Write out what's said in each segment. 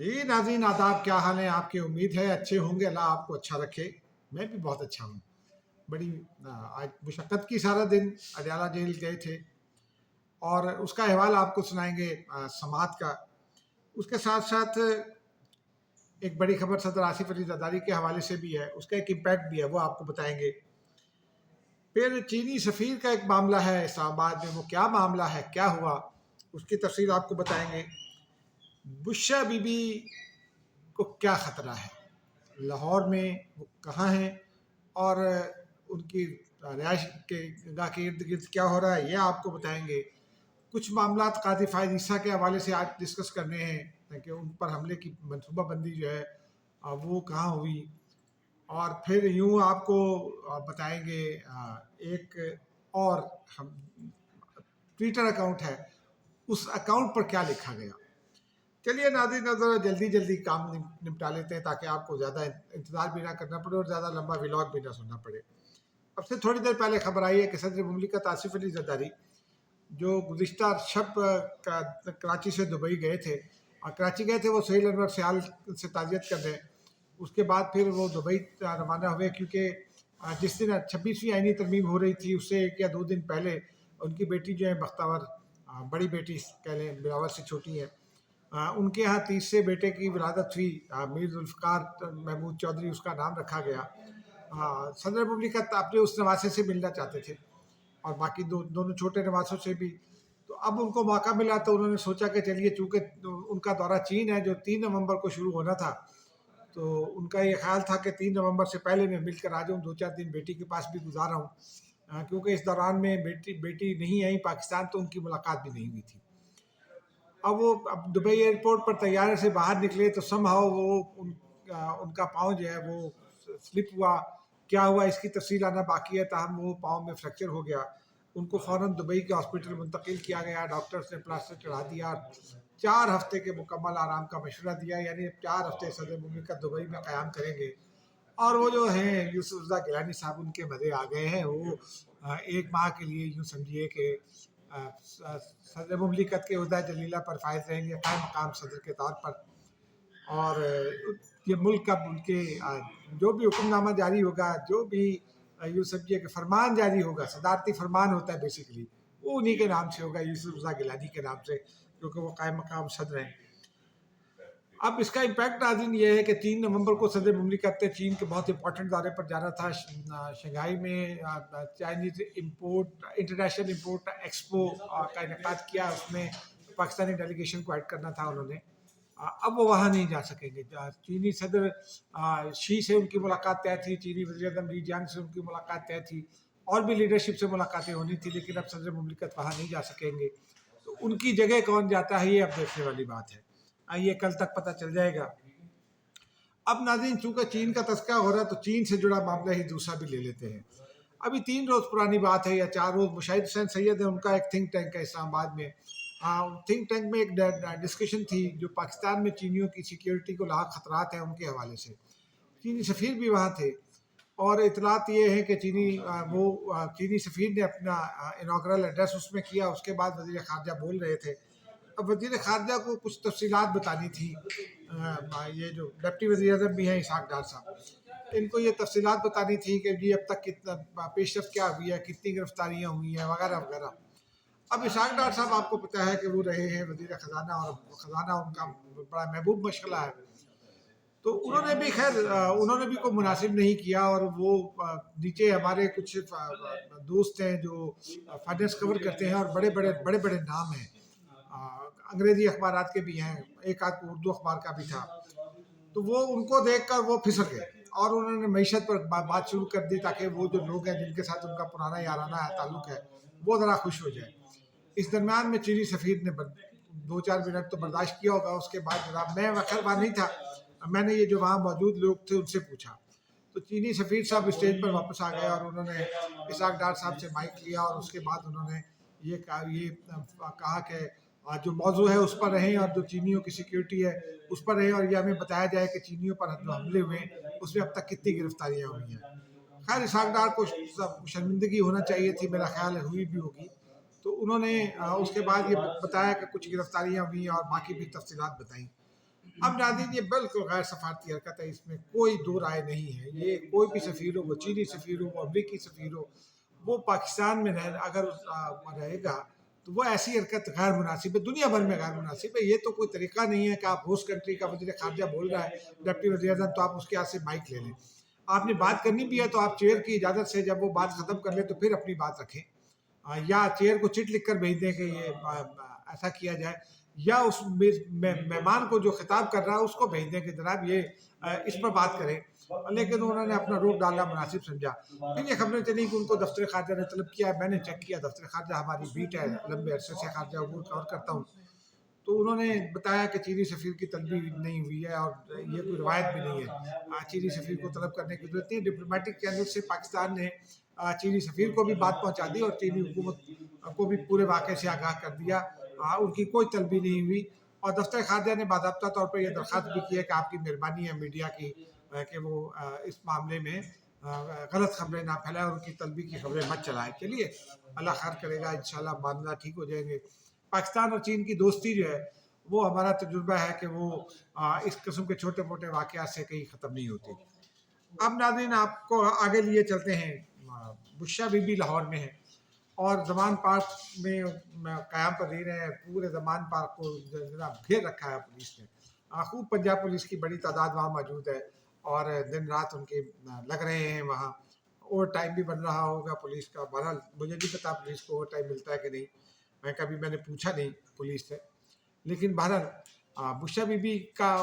जी नाज़रीन आदाब, क्या हाल है आपके? उम्मीद है अच्छे होंगे। अल्लाह आपको अच्छा रखे। मैं भी बहुत अच्छा हूँ। बड़ी आज मुशक्क़त की सारा दिन अडयाला जेल गए थे और उसका अहवाल आपको सुनाएंगे समात का। उसके साथ साथ एक बड़ी खबर सदर आसिफ अली जरदारी के हवाले से भी है, उसका एक इम्पैक्ट भी है, वो आपको बताएंगे। फिर चीनी सफ़ीर का एक मामला है इस्लामाबाद में, वो क्या मामला है, क्या हुआ, उसकी तफसील आपको बताएंगे। बुशरा बीबी को क्या ख़तरा है, लाहौर में वो कहाँ हैं और उनकी रिहाइश के गाह के इर्द गिर्द क्या हो रहा है, ये आपको बताएंगे। कुछ मामला कादी फ़ायज़ ईसा के हवाले से आज डिस्कस करने हैं ताकि उन पर हमले की मनसूबाबंदी जो है वो कहाँ हुई। और फिर यूँ आपको बताएंगे एक और हम ट्विटर अकाउंट है, उस अकाउंट पर क्या लिखा गया। चलिए नाज़रीन ज़रा जल्दी जल्दी काम निपटा लेते हैं ताकि आपको ज़्यादा इंतज़ार भी ना करना पड़े और ज़्यादा लंबा व्लॉग भी ना सुनना पड़े। अब से थोड़ी देर पहले खबर आई है कि सदर मुमलिकत आसिफ अली जरदारी जो गुज़िश्ता शब कराची से दुबई गए थे, और कराची गए थे वो सुहेल अनवर सियाल से ताज़ियत करने। उसके बाद फिर वो दुबई रवाना हुए क्योंकि जिस दिन 26वीं आइनी तरमीम हो रही थी उससे 1 या 2 दिन पहले उनकी बेटी जो है बख्तावर, बड़ी बेटी कह लें, बिलावल से छोटी है, उनके यहाँ तीसरे बेटे की विलादत हुई। मीर जुल्फ़िकार महमूद चौधरी उसका नाम रखा गया। सदर मुमलिकत अपने उस नवासे से मिलना चाहते थे और बाकी दोनों छोटे नवासों से भी। तो अब उनको मौका मिला तो उन्होंने सोचा कि चलिए, चूँकि उनका दौरा चीन है जो 3 नवंबर को शुरू होना था, तो उनका ये ख्याल था कि 3 नवंबर से पहले मैं मिलकर आ जाऊँ, 2-4 दिन बेटी के पास भी गुजारा हूँ, क्योंकि इस दौरान में बेटी नहीं आई पाकिस्तान, तो उनकी मुलाकात भी नहीं हुई थी। अब दुबई एयरपोर्ट पर तैयारे से बाहर निकले तो समहाउ उनका पाँव जो है वो स्लिप हुआ। क्या हुआ इसकी तफसील आना बाकी है, ताहम वो पाँव में फ्रैक्चर हो गया। उनको फ़ौरन दुबई के हॉस्पिटल मुंतकिल किया गया। डॉक्टर्स ने प्लास्टर चढ़ा दिया, 4 हफ्ते के मुकम्मल आराम का मशवरा दिया, यानी 4 हफ्ते सदर मुमलिकत दुबई में क़याम करेंगे। और वो जो हैं यूसुफ रज़ा गिलानी साहब, उनके मज़े आ गए हैं। वो 1 माह के लिए यूँ समझिए कि सदर मुमलिकत के उहदा जलीला पर फायज रहेंगे, क़ायम मकाम सदर के तौर पर। और ये मुल्क का उनके जो भी हुक्मनामा जारी होगा, जो भी यूँ समझिए कि फरमान जारी होगा, सदारती फरमान होता है बेसिकली, वो उन्हीं के नाम से होगा, यूसुफ रज़ा गिलानी के नाम से, क्योंकि वो क़ायम मकाम सदर हैं। अब इसका इम्पैक्ट नाज़रीन ये है कि 3 नवंबर को सदर मुमलिकत ने चीन के बहुत इंपॉर्टेंट दौरे पर जाना था। शंघाई में चाइनीज़ इंटरनेशनल इम्पोर्ट एक्सपो का इनेकाद किया, उसमें पाकिस्तानी डेलीगेशन को ऐड करना था उन्होंने। अब वो वहाँ नहीं जा सकेंगे। चीनी सदर शी से उनकी मुलाकात तय थी, चीनी वज़ीर-ए-आज़म ली जियांग से उनकी मुलाकात तय थी, और भी लीडरशिप से मुलाकातें होनी थी, लेकिन अब सदर मुमलिकत वहाँ नहीं जा सकेंगे। तो उनकी जगह कौन जाता है, ये अब देखने वाली बात है। ये कल तक पता चल जाएगा। अब नाज़रीन चूँकि चीन का तज़किरा हो रहा है तो चीन से जुड़ा मामला ही दूसरा भी ले लेते हैं। अभी 3 रोज़ पुरानी बात है या 4 रोज़, मुशाहिद हुसैन सैयद है, उनका एक थिंक टैंक है इस्लामाबाद में। थिंक टैंक में एक डिस्कशन थी जो पाकिस्तान में चीनियों की सिक्योरिटी को लाक खतरात हैं उनके हवाले से। चीनी सफ़ीर भी वहाँ थे और इतलात ये है कि चीनी सफ़ीर ने अपना इनॉग्रल एड्रेस उसमें किया। उसके बाद वज़ीर ख़ारजा बोल रहे थे। अब वज़ीर ख़ारजा को कुछ तफ़सीलात बतानी थी। ये जो डिप्टी वज़ीर-ए-आज़म भी हैं इसहाक़ डार साहब, इनको ये तफ़सीलात बतानी थी कि जी अब तक कितना पेशरफ़्त क्या हुई है, कितनी गिरफ़्तारियाँ हुई हैं, वगैरह वगैरह। अब इसहाक़ डार साहब आपको पता है कि वो रहे हैं वज़ीर ख़ज़ाना, और ख़ज़ाना उनका बड़ा महबूब मशग़ला है। तो उन्होंने भी खैर उन्होंने भी कोई मुनासिब नहीं किया, और वो नीचे हमारे कुछ दोस्त हैं जो फाइनेंस कवर करते हैं और बड़े-बड़े नाम हैं। अंग्रेज़ी अखबारात के भी हैं, एक आध उर्दू अखबार का भी था। तो वो उनको देखकर वो फिसल गए और उन्होंने मईशत पर बात शुरू कर दी ताकि वो जो लोग हैं जिनके साथ उनका पुराना याराना है, ताल्लुक है, वो ज़रा खुश हो जाए। इस दरमियान में चीनी सफ़ीर ने 2-4 मिनट तो बर्दाश्त किया होगा। उसके बाद जनाब मैं खैर वहाँ नहीं था, मैंने ये जो वहाँ मौजूद लोग थे उनसे पूछा, तो चीनी सफ़ीर साहब स्टेज पर वापस आ गए और उन्होंने इसहाक़ डार साहब से माइक लिया और उसके बाद उन्होंने ये कहा कि जो मौजू है उस पर रहें और जो चीनियों की सिक्योरिटी है उस पर रहें, और ये हमें बताया जाए कि चीनियों पर जो हमले हुए हैं उसमें अब तक कितनी गिरफ्तारियाँ हुई हैं। खैर इसहाक़ डार को शर्मिंदगी होना चाहिए थी, मेरा ख्याल है हुई भी होगी। तो उन्होंने उसके बाद ये बताया कि कुछ गिरफ्तारियाँ हुई और बाकी भी तफसीलात बताई। اب ناظرین یہ بالکل غیر سفارتی حرکت ہے، اس میں کوئی دو رائے نہیں ہے. یہ کوئی بھی سفیر ہو، وہ چینی سفیر ہو، وہ امریکی سفیر ہو، وہ پاکستان میں اگر رہے گا تو وہ ایسی حرکت غیر مناسب ہے، دنیا بھر میں غیر مناسب ہے. یہ تو کوئی طریقہ نہیں ہے کہ آپ ہوسٹ کنٹری کا وزیر خارجہ بول رہا ہے، ڈپٹی وزیر اعظم، تو آپ اس کے ہاتھ سے مائک لے لیں. آپ نے بات کرنی بھی ہے تو آپ چیئر کی اجازت سے جب وہ بات ختم کر لیں تو پھر اپنی بات رکھیں، یا چیئر کو چٹ لکھ کر بھیج دیں کہ یہ ایسا کیا جائے، یا اس مہمان کو جو خطاب کر رہا ہے اس کو بھیج دیں کہ جناب یہ اس پر بات کریں. لیکن انہوں نے اپنا روپ ڈالنا مناسب سمجھا. پھر یہ خبریں چلی کہ ان کو دفتر خارجہ نے طلب کیا. میں نے چیک کیا، دفتر خارجہ ہماری بیٹ ہے، لمبے عرصے سے خارجہ امور کور کرتا ہوں، تو انہوں نے بتایا کہ چینی سفیر کی طلبی نہیں ہوئی ہے اور یہ کوئی روایت بھی نہیں ہے. چینی سفیر کو طلب کرنے کی ضرورت نہیں. ڈپلومیٹک چینل سے پاکستان نے چینی سفیر کو بھی بات پہنچا دی اور چینی حکومت کو بھی پورے واقعے سے آگاہ کر دیا. ان کی کوئی طلبی نہیں ہوئی. اور دفتر خارجہ نے باضابطہ طور پر یہ درخواست بھی کی ہے کہ آپ کی مہربانی ہے میڈیا کی کہ وہ اس معاملے میں غلط خبریں نہ پھیلائیں اور ان کی طلبی کی خبریں مت چلائیں. چلیے اللہ خیر کرے گا، انشاءاللہ معاملہ ٹھیک ہو جائیں گے. پاکستان اور چین کی دوستی جو ہے وہ ہمارا تجربہ ہے کہ وہ اس قسم کے چھوٹے موٹے واقعات سے کہیں ختم نہیں ہوتی. اب ناظرین آپ کو آگے لیے چلتے ہیں. بشرا بی بی لاہور میں ہے اور زمان پارک میں قیام پذیر ہے. پورے زمان پارک کو جناب گھیر رکھا ہے پولیس نے. خوب پنجاب پولیس کی بڑی تعداد وہاں موجود ہے اور دن رات ان کے لگ رہے ہیں وہاں. اوور ٹائم بھی بن رہا ہوگا پولیس کا. بہرحال مجھے نہیں پتا پولیس کو اوور ٹائم ملتا ہے کہ نہیں، میں نے پوچھا نہیں پولیس سے. لیکن بہرحال بشرا بی بی کا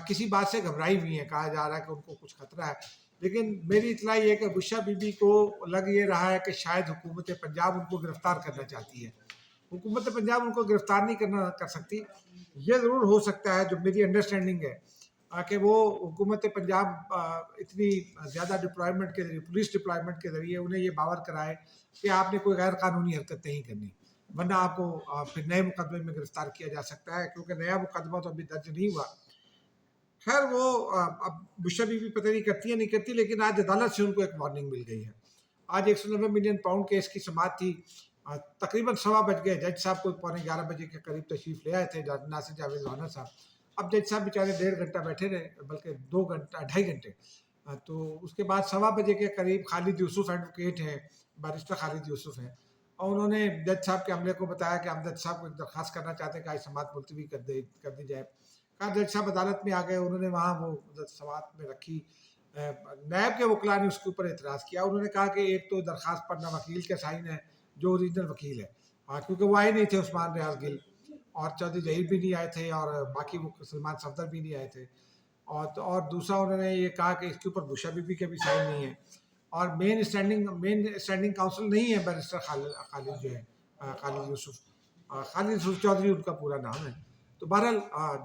کسی بات سے گھبرائی ہوئی ہیں. کہا جا رہا ہے کہ ان کو کچھ خطرہ ہے، لیکن میری اطلاع یہ ہے کہ بشرا بی بی کو لگ یہ رہا ہے کہ شاید حکومت پنجاب ان کو گرفتار کرنا چاہتی ہے. حکومت پنجاب ان کو گرفتار نہیں کر سکتی. یہ ضرور ہو سکتا ہے، جو میری انڈرسٹینڈنگ ہے، کہ وہ حکومت پنجاب اتنی زیادہ ڈپلائمنٹ کے ذریعے، پولیس ڈپلائمنٹ کے ذریعے انہیں یہ باور کرائے کہ آپ نے کوئی غیر قانونی حرکت نہیں کرنی، ورنہ آپ کو پھر نئے مقدمے میں گرفتار کیا جا سکتا ہے، کیونکہ نیا مقدمہ تو ابھی درج نہیں ہوا. خیر وہ اب بشرا بی بی پتہ نہیں کرتی ہے نہیں کرتی، لیکن آج عدالت سے ان کو ایک وارننگ مل گئی ہے. آج 190 ملین پاؤنڈ کیس کی سماعت تھی. تقریباً 1:15 بج گئے. جج صاحب کو 11:15 بجے کے قریب تشریف لے آئے تھے ناصر جاوید رانا صاحب. اب جج صاحب بیچارے 1.5 گھنٹہ بیٹھے رہے، بلکہ 2.5 گھنٹے. تو اس کے بعد 1:15 بجے کے قریب خالد یوسف ایڈوکیٹ ہیں، بیرسٹر خالد یوسف ہیں، اور انہوں نے جج صاحب کے عملے کو بتایا کہ ہم جج صاحب کو ایک درخواست کرنا چاہتے ہیں کہ آج سماعت ملتوی کر دی جائے. کہا جج صاحب عدالت میں آ گئے. انہوں نے وہاں وہ سماعت میں رکھی. نیب کے وکلاء نے اس کے اوپر اعتراض کیا. انہوں نے کہا کہ ایک تو درخواست پر نہ وکیل کے سائن ہے جو اوریجنل وکیل ہے، کیونکہ وہ آئے نہیں تھے عثمان ریاض گل، اور چودھری ظہیر بھی نہیں آئے تھے، اور باقی وہ سلمان صفدر بھی نہیں آئے تھے. اور دوسرا انہوں نے یہ کہا کہ اس کے اوپر بشرا بی بی کے بھی سائن نہیں ہے، اور مین اسٹینڈنگ کاؤنسل نہیں ہے بیرسٹر خالد جو ہے خالد یوسف چودھری ان کا پورا نام ہے. تو بہرحال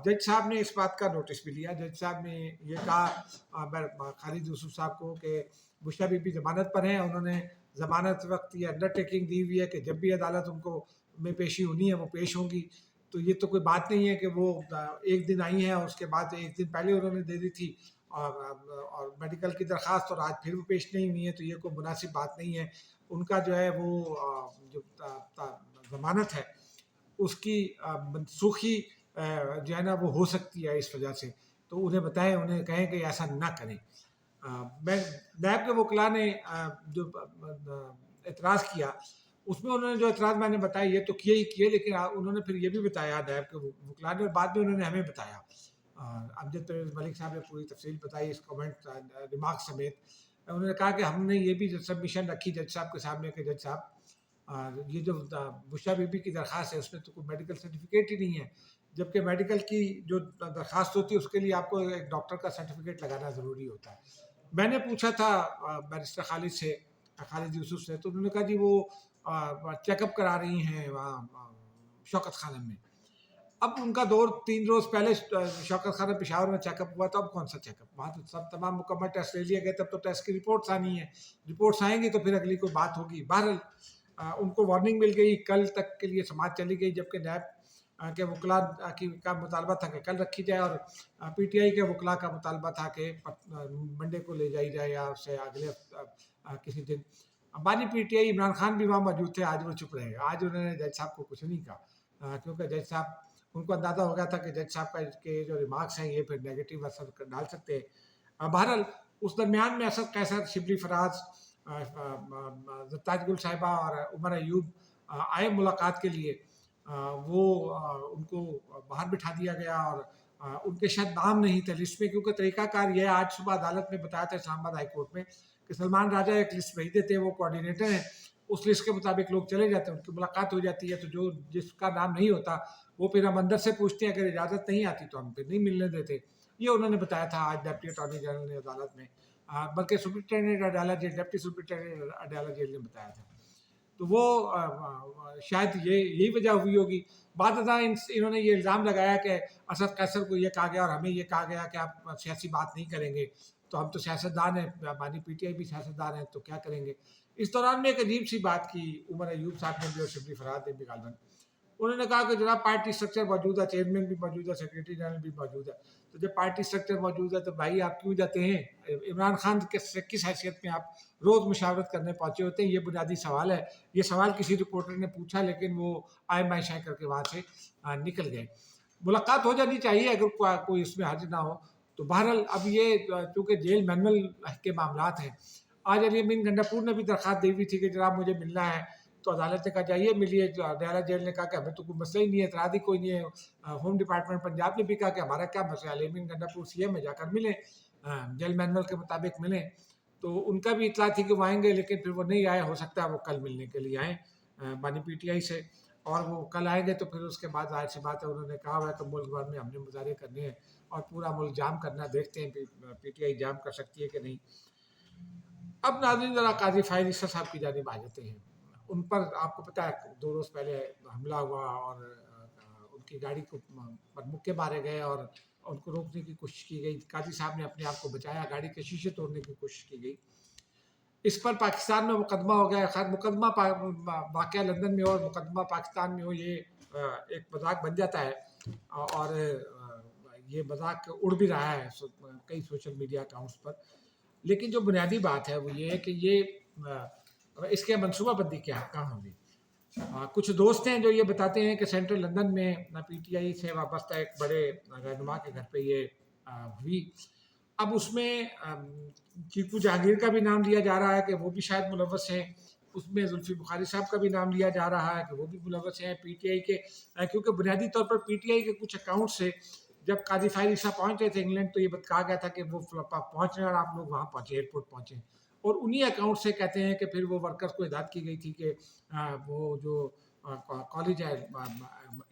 جج صاحب نے اس بات کا نوٹس بھی لیا. جج صاحب نے یہ کہا خالد یوسف صاحب کو کہ بشرا بی بی ضمانت پر ہیں. انہوں نے ضمانت وقت یہ انڈر ٹیکنگ دی ہوئی ہے کہ جب بھی عدالت ان کو میں پیشی ہونی ہے وہ پیش ہوں گی. تو یہ تو کوئی بات نہیں ہے کہ وہ ایک دن آئی ہیں اور اس کے بعد ایک دن پہلے انہوں نے دے دی تھی اور میڈیکل کی درخواست، اور آج پھر وہ پیش نہیں ہوئی ہے. تو یہ کوئی مناسب بات نہیں ہے. ان کا جو ہے وہ جو ضمانت ہے اس کی منسوخی جو ہے نا وہ ہو سکتی ہے اس وجہ سے. تو انہیں بتائیں، انہیں کہیں کہ ایسا نہ کریں. میں نیب کے وکلاء نے جو اعتراض کیا اس میں انہوں نے جو اعتراض میں نے بتایا یہ تو کیے، لیکن انہوں نے پھر یہ بھی بتایا نیب کے وکلاء نے، اور بعد میں انہوں نے ہمیں بتایا. امجد پرویز ملک صاحب نے پوری تفصیل بتائی اس کامنٹ ریمارک سمیت. انہوں نے کہا کہ ہم نے یہ بھی سبمیشن رکھی جج صاحب کے سامنے کہ جج صاحب یہ جو بشرا بی بی کی درخواست ہے اس میں تو کوئی میڈیکل سرٹیفکیٹ ہی نہیں ہے، جبکہ میڈیکل کی جو درخواست ہوتی ہے اس کے لیے آپ کو ایک ڈاکٹر کا سرٹیفکیٹ لگانا ضروری ہوتا ہے. میں نے پوچھا تھا بیرسٹر خالد یوسف سے، تو انہوں نے کہا جی وہ چیک اپ کرا رہی ہیں وہاں شوکت خانم میں. اب ان کا 3 روز پہلے شوکت خانم پشاور میں چیک اپ ہوا. تو اب کون سا چیک اپ؟ وہاں تو سب تمام مکمل ٹیسٹ لے لیے گئے. تب تو ٹیسٹ کی رپورٹس آنی ہیں، رپورٹس آئیں گی تو پھر اگلی کوئی بات ہوگی. بہرحال ان کو وارننگ مل گئی. کل تک کے لیے سماعت چلی گئی، جبکہ نیب کے وکلاء کا مطالبہ تھا کہ کل رکھی جائے، اور پی ٹی آئی کے وکلاء کا مطالبہ تھا کہ منڈے کو لے جائی جائے یا اس سے اگلے کسی دن. بانی P T I Imran Khan بھی وہاں موجود تھے. آج وہ چپ رہے. آج انہوں نے جج صاحب کو کچھ نہیں کہا، کیونکہ جج صاحب उनको अंदाज़ा हो गया था कि जज साहब का के जो रिमार्क्स हैं ये फिर नेगेटिव असर डाल सकते हैं। बहरहाल उस दरमियान में असद कैसर, शिबली फराज, ताज गुल साहिबा और उमर अयूब आए मुलाकात के लिए। वो उनको बाहर बिठा दिया गया और उनके शायद नाम नहीं थे लिस्ट में, क्योंकि तरीकाकार ये आज सुबह अदालत में बताया था इस्लामाबाद हाई कोर्ट में कि सलमान राजा एक लिस्ट भेजते थे, वो कोऑर्डिनेटर हैं, उस लिस्ट के मुताबिक लोग चले जाते हैं, उनकी मुलाकात हो जाती है, तो जो जिसका नाम नहीं होता वो फिर हम अंदर से पूछते हैं, अगर इजाज़त नहीं आती तो हम फिर नहीं मिलने देते। ये उन्होंने बताया था आज डिप्टी अटॉर्नी जनरल ने अदालत में, बल्कि superintendent Adiala jail, deputy superintendent Adiala jail ने बताया था। तो वो शायद यही वजह हुई होगी। बाद इन्होंने ये इल्ज़ाम लगाया कि असद कैसर को ये कहा गया और हमें ये कहा गया कि आप सियासी बात नहीं करेंगे, तो हम तो सियासतदान हैं, हमारी पीटीआई भी सियासतदान है, तो क्या करेंगे। इस दौरान में एक अजीब सी बात की उमर अयूब साहब ने भी और शिबली फराज ने भी गालबन। उन्होंने कहा कि जनाब पार्टी स्ट्रक्चर मौजूद है, चेयरमैन भी मौजूद है, सेक्रेटरी जनरल भी मौजूद है, तो जब पार्टी स्ट्रक्चर मौजूद है तो भाई आप क्यों जाते हैं, इमरान खान किस हैसियत में आप रोज़ मुशावरत करने पहुँचे होते हैं। ये बुनियादी सवाल है। ये सवाल किसी रिपोर्टर ने पूछा, लेकिन वो आए माए शाए करके वहाँ से निकल गए। मुलाकात हो जानी चाहिए अगर कोई इसमें हर्ज ना हो। तो बहरहाल अब ये चूँकि जेल मैनुअल के मामलात हैं, आज अली अमीन गंडापुर ने भी दरख्वास्त दी हुई थी कि जनाब मुझे मिलना है, तो अदालत ने कहा जाइए मिलिए। अडयाला जेल ने कहा कि हमें तो कोई मसला ही नहीं है, एतराज़ ही कोई नहीं है। होम डिपार्टमेंट पंजाब ने भी कहा कि हमारा क्या मसला है, अली अमीन गंडापुर सीएम में जाकर मिलें, जेल मैनुअल के मुताबिक मिलें। तो उनका भी इतला थी कि वो आएंगे, लेकिन फिर वो नहीं आए। हो सकता है वो कल मिलने के लिए आएँ बानी पीटीआई से, और वो कल आएंगे तो फिर उसके बाद ज़ाहिर सी बात है, उन्होंने कहा हुआ है कि मुल्क भर में हमने मुजाहरे करने हैं और पूरा मुल्क जाम करना है, देखते हैं पीटीआई जाम कर सकती है कि नहीं। अब नाज़रीन ज़रा काजी फ़ाइज़ ईसा साहब की जानिब आ जाते हैं। उन पर आपको पता है 2 रोज़ पहले हमला हुआ और उनकी गाड़ी को पर मुक्के मारे गए और उनको रोकने की कोशिश की गई। काजी साहब ने अपने आप को बचाया, गाड़ी के शीशे तोड़ने की कोशिश की गई। इस पर पाकिस्तान में मुकदमा हो गया। खैर मुकदमा वाक़या लंदन में हो और मुकदमा पाकिस्तान में हो, ये एक मज़ाक बन जाता है और ये मज़ाक उड़ भी रहा है कई सोशल मीडिया अकाउंट्स पर। लेकिन जो बुनियादी बात है वो ये है कि ये इसके मनसूबाबंदी कहाँ होगी। कुछ दोस्त हैं जो ये बताते हैं कि सेंट्रल लंदन में पीटीआई से वाबस्ता एक बड़े रहनुमा के घर पे ये हुई। अब उसमें चीकू जहांगीर का भी नाम लिया जा रहा है कि वो भी शायद मुलव्वस हैं। उसमें जुल्फी बुखारी साहब का भी नाम लिया जा रहा है कि वो भी मुलव्वस हैं पीटीआई के, क्योंकि बुनियादी तौर पर पीटीआई के कुछ अकाउंट से जब काजी फ़ाइज़ ईसा पहुँचे थे इंग्लैंड, तो ये कहा गया था कि वो पहुँच रहे हैं और आप लोग वहाँ पहुँचे, एयरपोर्ट पहुँचे। और उन्हीं अकाउंट से कहते हैं कि फिर वो वर्कर्स को हिदायत की गई थी कि वो जो कॉलेज है,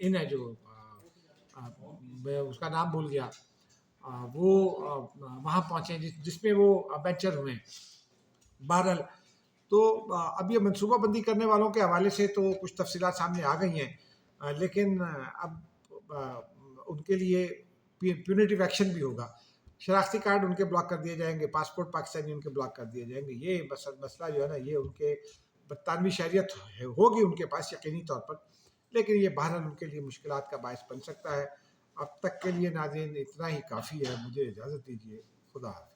इन है जो मैं उसका नाम भूल गया, वो वहाँ पहुँचे जिसमें वो वेंचर हुए। बहरहाल तो अब ये मनसूबाबंदी करने वालों के हवाले से तो कुछ तफसीलात सामने आ गई हैं, लेकिन अब उनके लिए प्यूनिटिव एक्शन भी होगा। शनाख्ती कार्ड उनके ब्लॉक कर दिए जाएंगे, पासपोर्ट पाकिस्तानी उनके ब्लॉक कर दिए जाएंगे। ये मसला जो है ना, ये उनके बरतानवी शहरियत होगी उनके पास यकीनी तौर पर, लेकिन ये बहरहाल उनके लिए मुश्किलात का बायस बन सकता है। अब तक के लिए नाज़रीन इतना ही काफ़ी है। मुझे इजाज़त दीजिए। खुदा हाफ़िज़।